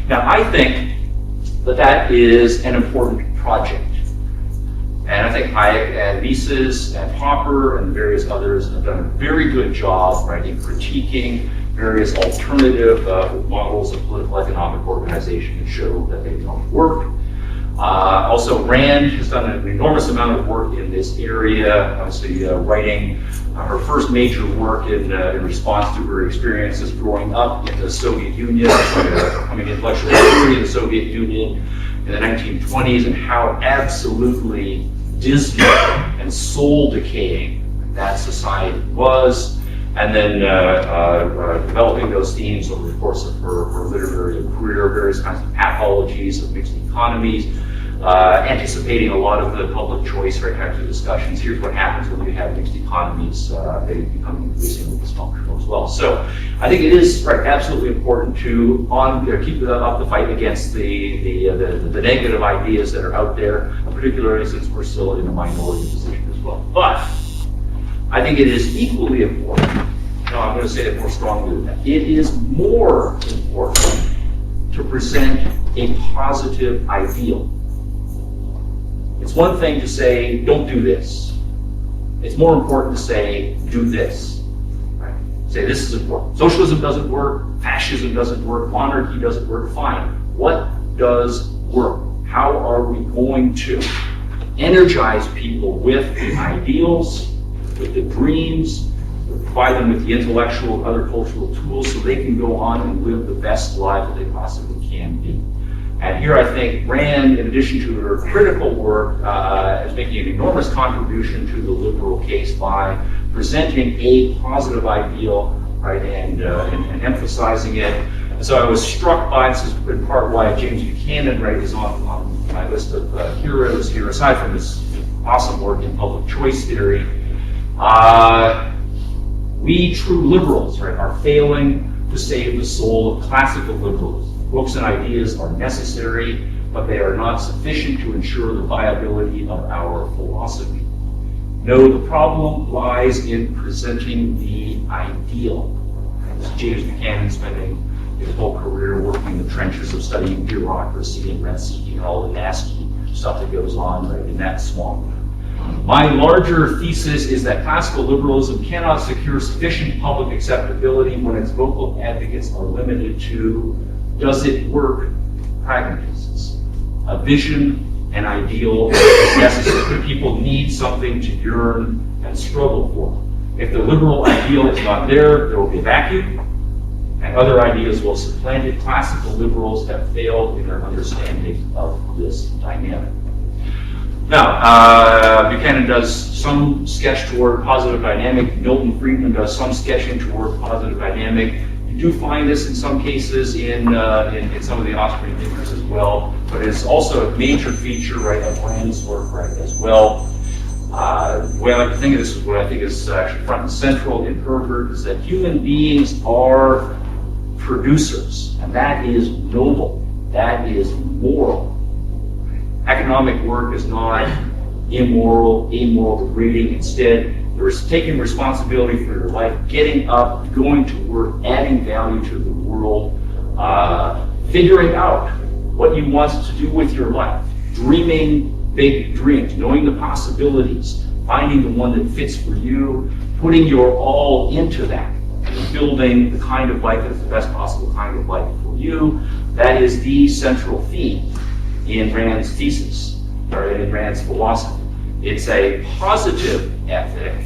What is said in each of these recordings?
Now, I think that is an important project. And I think Hayek and Mises and Popper and various others have done a very good job, right, in critiquing various alternative models of political economic organization that show that they don't work. Also, Rand has done an enormous amount of work in this area, obviously writing her first major work in response to her experiences growing up in the Soviet Union, becoming intellectual theory of the Soviet Union in the 1920s, and how absolutely dismal and soul-decaying that society was, and then developing those themes over the course of her literary career, various kinds of pathologies of mixed economies, anticipating a lot of the public choice, right, types of discussions. Here's what happens when you have mixed economies, they become increasingly dysfunctional as well. So I think it is, right, absolutely important to keep up the fight against the negative ideas that are out there, particularly since we're still in a minority position as well. But I think it is equally important, I'm going to say it more strongly than that, it is more important to present a positive ideal. It's one thing to say, don't do this. It's more important to say, do this. Right? Say, this is important. Socialism doesn't work, fascism doesn't work, monarchy doesn't work, fine. What does work? How are we going to energize people with the ideals, with the dreams, provide them with the intellectual and other cultural tools so they can go on and live the best life that they possibly can be? And here I think Rand, in addition to her critical work, is making an enormous contribution to the liberal case by presenting a positive ideal, right, and emphasizing it. And so I was struck by, this is in part why James Buchanan, right, is on my list of heroes here, aside from his awesome work in public choice theory. We true liberals, right, are failing to save the soul of classical liberalism. Books and ideas are necessary, but they are not sufficient to ensure the viability of our philosophy. No, the problem lies in presenting the ideal. As James Buchanan spending his whole career working in the trenches of studying bureaucracy and rent-seeking, all the nasty stuff that goes on, right, in that swamp. My larger thesis is that classical liberalism cannot secure sufficient public acceptability when its vocal advocates are limited to, does it work, pragmatists. A vision, an ideal is necessary. People need something to yearn and struggle for. If the liberal ideal is not there, there will be a vacuum, and other ideas will supplant it. Classical liberals have failed in their understanding of this dynamic. Now, Buchanan does some sketch toward positive dynamic. Milton Friedman does some sketching toward positive dynamic. You do find this in some cases in some of the Austrian thinkers as well, but it's also a major feature, right, of Rand's work, right, as well. The way I like to think of this is what I think is actually front and central in Herbert, is that human beings are producers, and that is noble, that is moral. Economic work is not immoral, amoral, degrading. Instead, you're taking responsibility for your life, getting up, going to work, adding value to the world, figuring out what you want to do with your life, dreaming big dreams, knowing the possibilities, finding the one that fits for you, putting your all into that, and building the kind of life that's the best possible kind of life for you. That is the central theme in Rand's thesis, or in Rand's philosophy. It's a positive ethic,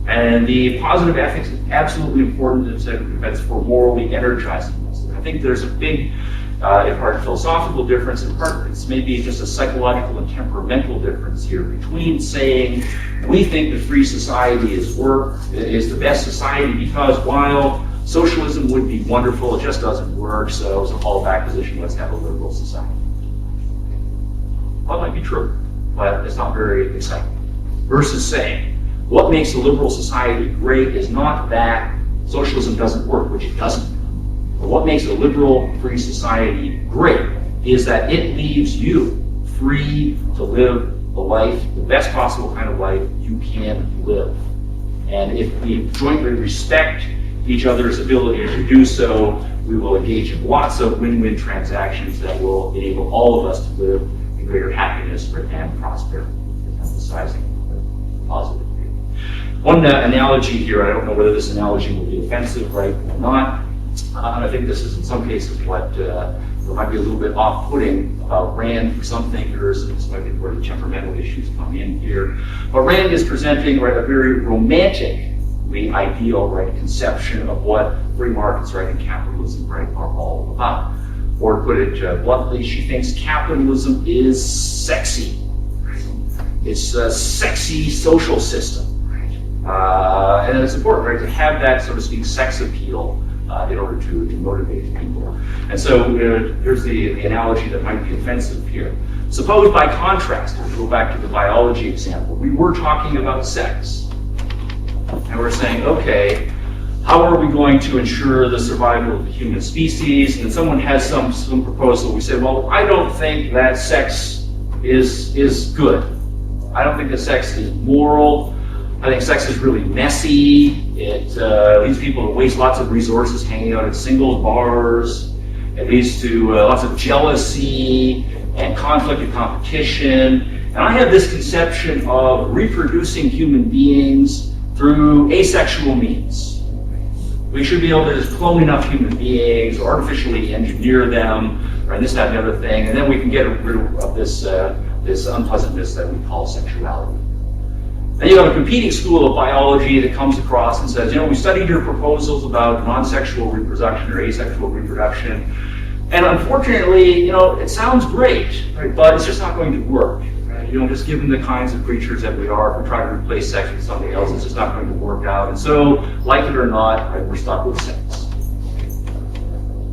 and the positive ethics is absolutely important it's for morally energizing us. I think there's a big, in part, philosophical difference, in part it's maybe just a psychological and temperamental difference here between saying we think that free society is the best society because while socialism would be wonderful, it just doesn't work, so as a fallback position, let's have a liberal society. Well, that might be true, but it's not very exciting. Versus saying, what makes a liberal society great is not that socialism doesn't work, which it doesn't. But what makes a liberal, free society great is that it leaves you free to live the life, the best possible kind of life you can live. And if we jointly respect each other's ability to do so, we will engage in lots of win-win transactions that will enable all of us to live in greater happiness and prosperity, emphasizing the positive. One analogy here, I don't know whether this analogy will be offensive, right, or not. And I think this is in some cases what might be a little bit off-putting about Rand for some thinkers, and this might be where the temperamental issues come in here. But Rand is presenting, right, a very romantically ideal, right, conception of what free markets, right, and capitalism, right, are all about. Or to put it bluntly, she thinks capitalism is sexy. Right? It's a sexy social system. And it's important, right, to have that, so to speak, sex appeal in order to motivate people. And so here's the analogy that might be offensive here. Suppose by contrast, if we go back to the biology example, we were talking about sex. And we're saying, okay, how are we going to ensure the survival of the human species? And someone has some proposal. We say, well, I don't think that sex is good. I don't think that sex is moral. I think sex is really messy. It leads people to waste lots of resources hanging out at singles bars. It leads to lots of jealousy and conflict and competition. And I have this conception of reproducing human beings through asexual means. We should be able to just clone enough human beings or artificially engineer them, or this, that, and the other thing, and then we can get rid of this unpleasantness that we call sexuality. Then you have a competing school of biology that comes across and says, we studied your proposals about non-sexual reproduction or asexual reproduction, and unfortunately, it sounds great, right, but it's just not going to work. Right? Just given the kinds of creatures that we are, if we try to replace sex with something else, it's just not going to work out. And so, like it or not, right, we're stuck with sex.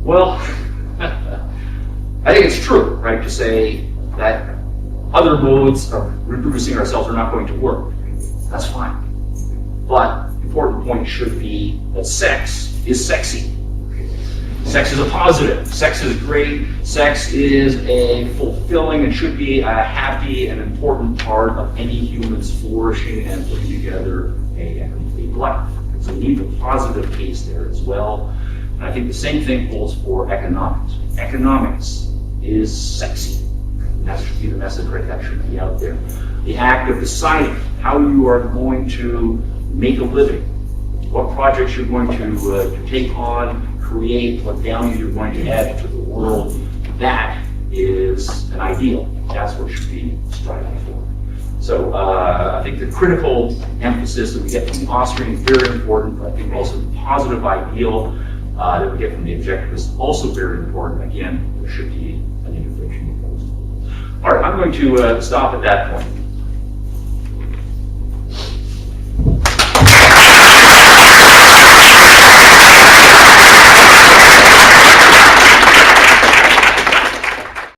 Well, I think it's true, right, to say that other modes of reproducing ourselves are not going to work. That's fine. But the important point should be that sex is sexy. Sex is a positive. Sex is great. Sex is a fulfilling and should be a happy and important part of any human's flourishing and putting together a complete life. So we need the positive case there as well. And I think the same thing holds for economics. Economics is sexy. And that should be the message, right? That should be out there. The act of deciding how you are going to make a living, what projects you're going to take on, create, what value you're going to add to the world, that is an ideal. That's what should be striving for. So I think the critical emphasis that we get from the Austrians is very important, but I think also the positive ideal that we get from the Objectivists is also very important. Again, there should be an intervention. All right, I'm going to stop at that point.